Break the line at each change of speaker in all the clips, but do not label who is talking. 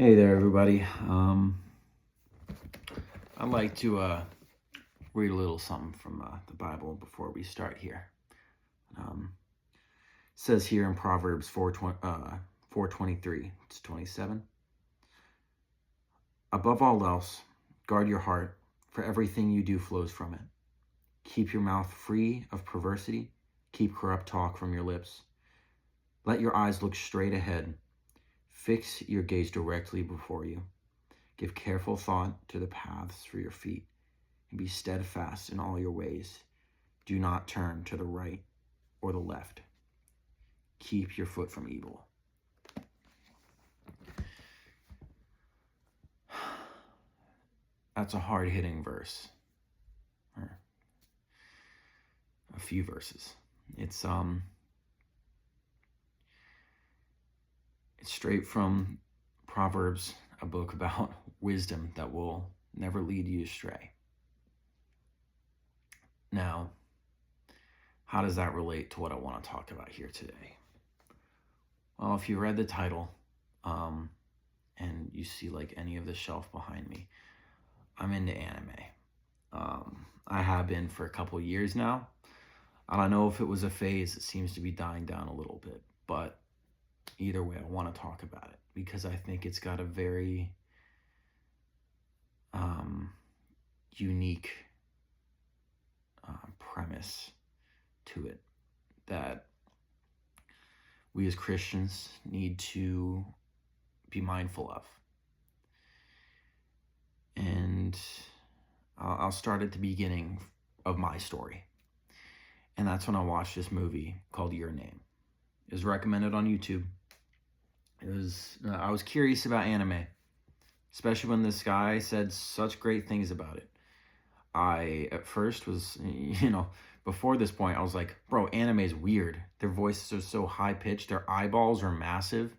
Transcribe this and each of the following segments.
Hey there, everybody. I'd like to read a little something from the Bible before we start here. It says here in Proverbs 4:23 to 27. Above all else, guard your heart, for everything you do flows from it. Keep your mouth free of perversity. Keep corrupt talk from your lips. Let your eyes look straight ahead. Fix your gaze directly before you. Give careful thought to the paths for your feet, and be steadfast in all your ways. Do not turn to the right or the left. Keep your foot from evil. That's a hard-hitting verse, or a few verses. It's straight from Proverbs, a book about wisdom that will never lead you astray. Now, how does that relate to what I want to talk about here today? Well, if you read the title, and you see like any of the shelf behind me, I'm into anime. I have been for a couple years now. I don't know if it was a phase. It seems to be dying down a little bit, but either way, I want to talk about it because I think it's got a very unique premise to it that we as Christians need to be mindful of. And I'll start at the beginning of my story. And that's when I watched this movie called Your Name. It was recommended on YouTube. I was curious about anime, especially when this guy said such great things about it. I, at first, was, before this point, I was like, bro, anime is weird. Their voices are so high-pitched. Their eyeballs are massive.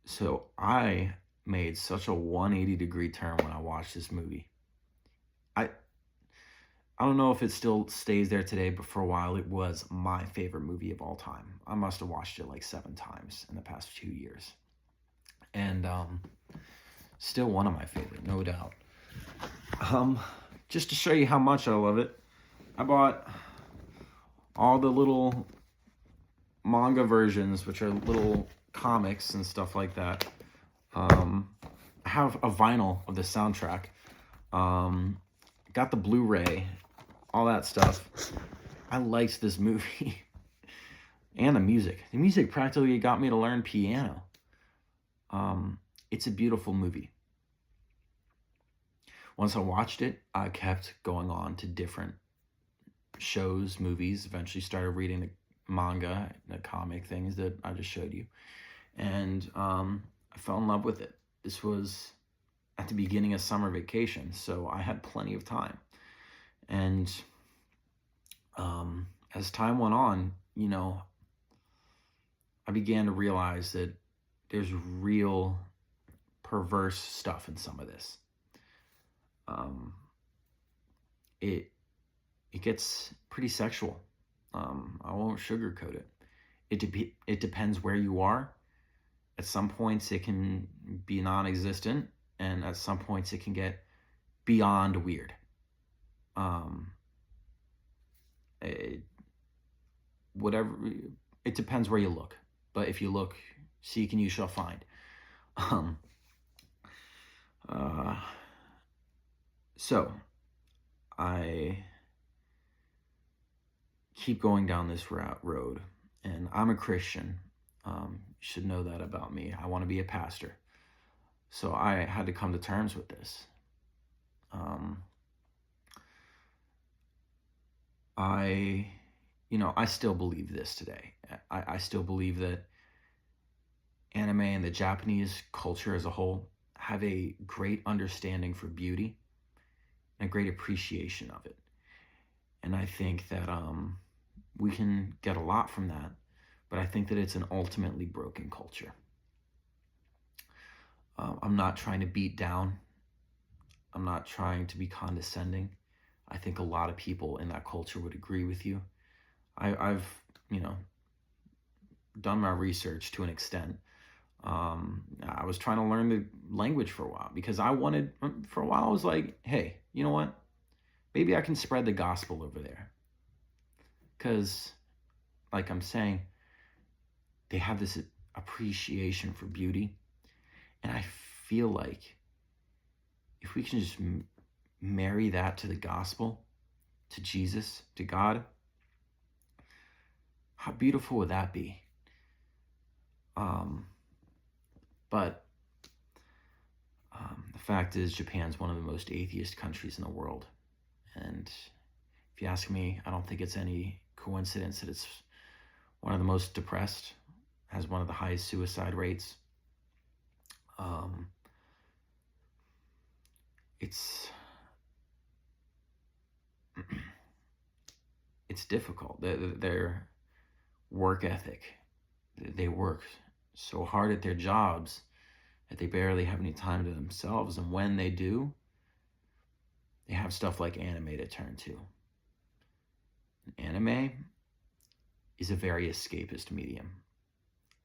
So I made such a 180-degree turn when I watched this movie. I don't know if it still stays there today, but for a while it was my favorite movie of all time. I must have watched it like 7 times in the past 2 years. And still one of my favorite, no doubt. Just to show you how much I love it, I bought all the little manga versions, which are little comics and stuff like that. I have a vinyl of the soundtrack. Got the Blu-ray, all that stuff. I liked this movie. And the music. The music practically got me to learn piano. It's a beautiful movie. Once I watched it, I kept going on to different shows, movies, eventually started reading the manga, the comic things that I just showed you. And I fell in love with it. This was at the beginning of summer vacation, so I had plenty of time. And as time went on, I began to realize that there's real perverse stuff in some of this. It gets pretty sexual. I won't sugarcoat it. It depends where you are. At some points it can be non-existent, and at some points it can get beyond weird. It depends where you look, but if you look, seek, and you shall find. So I keep going down this road, and I'm a Christian. You should know that about me. I want to be a pastor. So I had to come to terms with this. I still believe this today. I still believe that anime and the Japanese culture as a whole have a great understanding for beauty and a great appreciation of it. And I think that we can get a lot from that, but I think that it's an ultimately broken culture. I'm not trying to beat down. I'm not trying to be condescending. I think a lot of people in that culture would agree with you. I've done my research to an extent. I was trying to learn the language for a while because for a while, I was like, hey, you know what? Maybe I can spread the gospel over there. Because, like I'm saying, they have this appreciation for beauty. And I feel like if we can just marry that to the gospel, to Jesus, to God, how beautiful would that be? But the fact is, Japan's one of the most atheist countries in the world. And if you ask me, I don't think it's any coincidence that it's one of the most depressed, has one of the highest suicide rates. It's difficult. Their work ethic, they work so hard at their jobs that they barely have any time to themselves. And when they do, they have stuff like anime to turn to. Anime is a very escapist medium.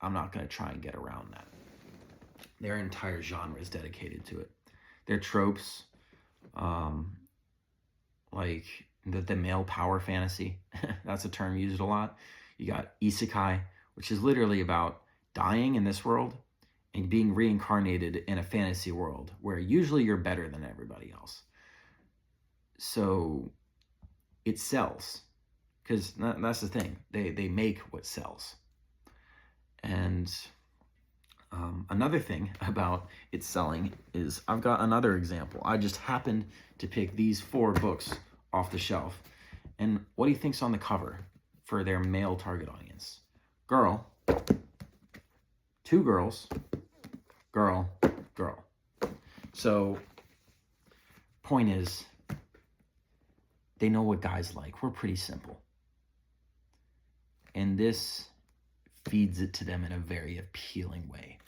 I'm not going to try and get around that. Their entire genre is dedicated to it. Their tropes, like the male power fantasy, that's a term used a lot. You got isekai, which is literally about dying in this world and being reincarnated in a fantasy world where usually you're better than everybody else. So it sells, because that's the thing. They make what sells. And another thing about it selling is I've got another example. I just happened to pick these 4 books off the shelf. And what do you think's on the cover for their male target audience? Girl, 2 girls, girl, girl. So, point is, they know what guys like. We're pretty simple. And this feeds it to them in a very appealing way.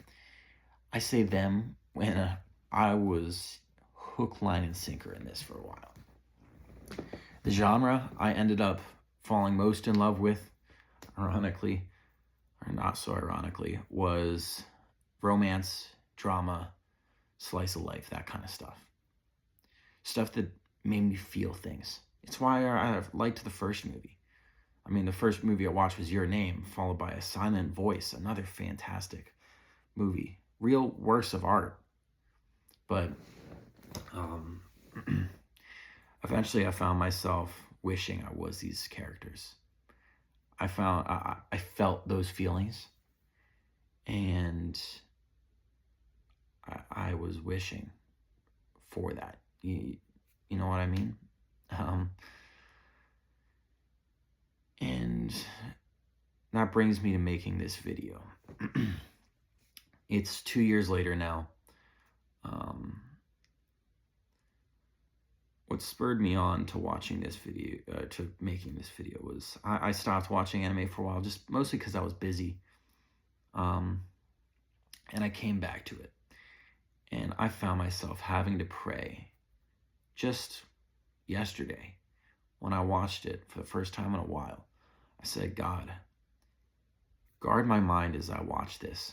I say them when I was hook, line, and sinker in this for a while. The genre I ended up falling most in love with, ironically, or not so ironically, was romance, drama, slice of life, that kind of stuff. Stuff that made me feel things. It's why I liked the first movie. I mean, the first movie I watched was Your Name, followed by A Silent Voice, another fantastic movie. Real works of art. But eventually I found myself wishing I was these characters. I felt those feelings, and I was wishing for that. You know what I mean? And that brings me to making this video. It's 2 years later now. What spurred me on to watching this video, to making this video, was I stopped watching anime for a while, just mostly because I was busy. And I came back to it. And I found myself having to pray just yesterday when I watched it for the first time in a while. I said, God, guard my mind as I watch this.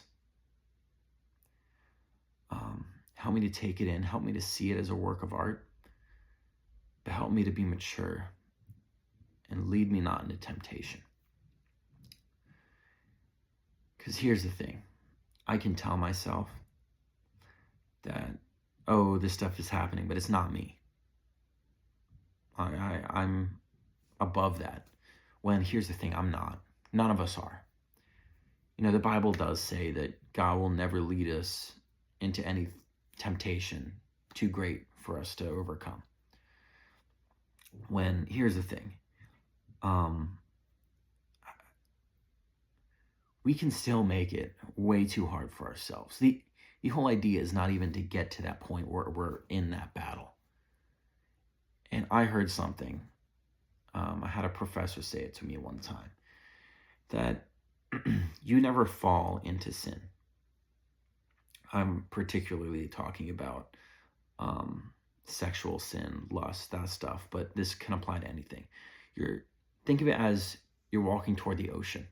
Help me to take it in. Help me to see it as a work of art. But help me to be mature and lead me not into temptation. Because here's the thing. I can tell myself that, oh, this stuff is happening, but it's not me. I'm above that. When here's the thing, I'm not. None of us are. You know, the Bible does say that God will never lead us into any temptation too great for us to overcome. When, here's the thing, we can still make it way too hard for ourselves. The whole idea is not even to get to that point where we're in that battle. And I heard something, I had a professor say it to me one time, that you never fall into sin. I'm particularly talking about sexual sin, lust, that stuff, but this can apply to anything. Think of it as you're walking toward the ocean.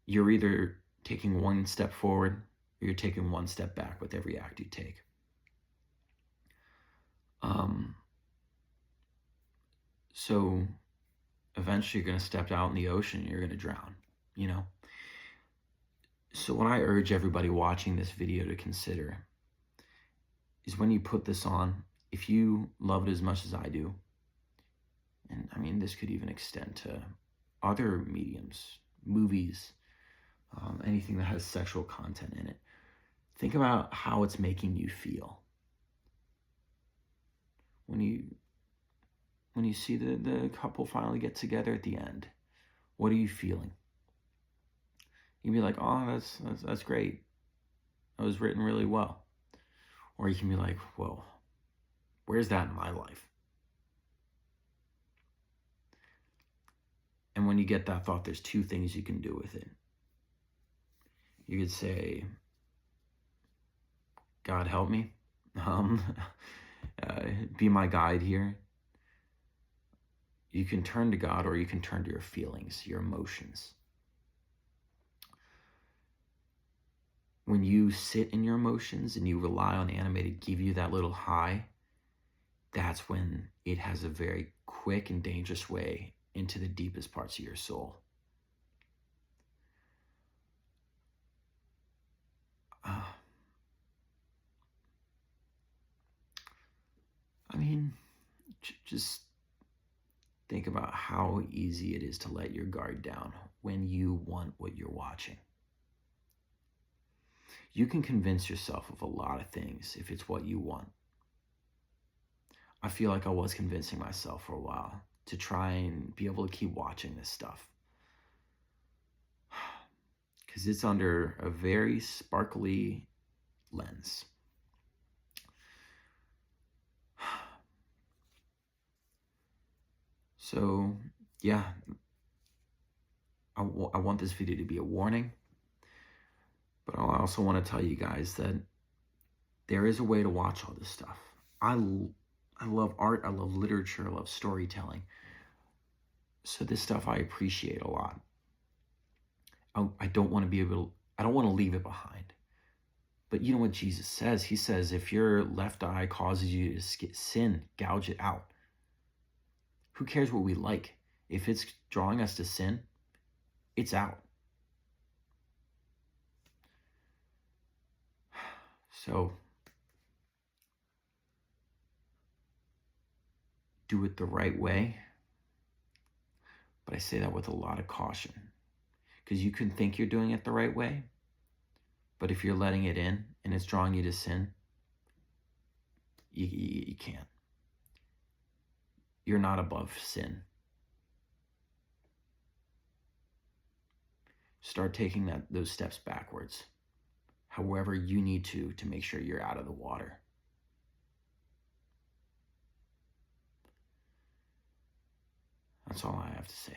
You're either taking one step forward, or you're taking one step back with every act you take. So eventually you're going to step out in the ocean and you're going to drown, you know? So what I urge everybody watching this video to consider is when you put this on, if you love it as much as I do, and I mean, this could even extend to other mediums, movies, anything that has sexual content in it, think about how it's making you feel. When you see the couple finally get together at the end, what are you feeling? You'd be like, oh, that's great. That was written really well. Or you can be like, whoa, where's that in my life? And when you get that thought, there's two things you can do with it. You could say, God help me. Be my guide here. You can turn to God, or you can turn to your feelings, your emotions. When you sit in your emotions and you rely on anime to give you that little high, that's when it has a very quick and dangerous way into the deepest parts of your soul. I mean, just think about how easy it is to let your guard down when you want what you're watching. You can convince yourself of a lot of things if it's what you want. I feel like I was convincing myself for a while to try and be able to keep watching this stuff, because it's under a very sparkly lens. So, yeah, I want this video to be a warning, but I also want to tell you guys that there is a way to watch all this stuff. I love art, I love literature, I love storytelling. So this stuff I appreciate a lot. I don't want to leave it behind. But you know what Jesus says? He says, if your left eye causes you to sin, gouge it out. Who cares what we like? If it's drawing us to sin, it's out. So do it the right way. But I say that with a lot of caution, because you can think you're doing it the right way, but if you're letting it in and it's drawing you to sin, you can't. You're not above sin. Start taking those steps backwards, however you need to make sure you're out of the water. That's all I have to say.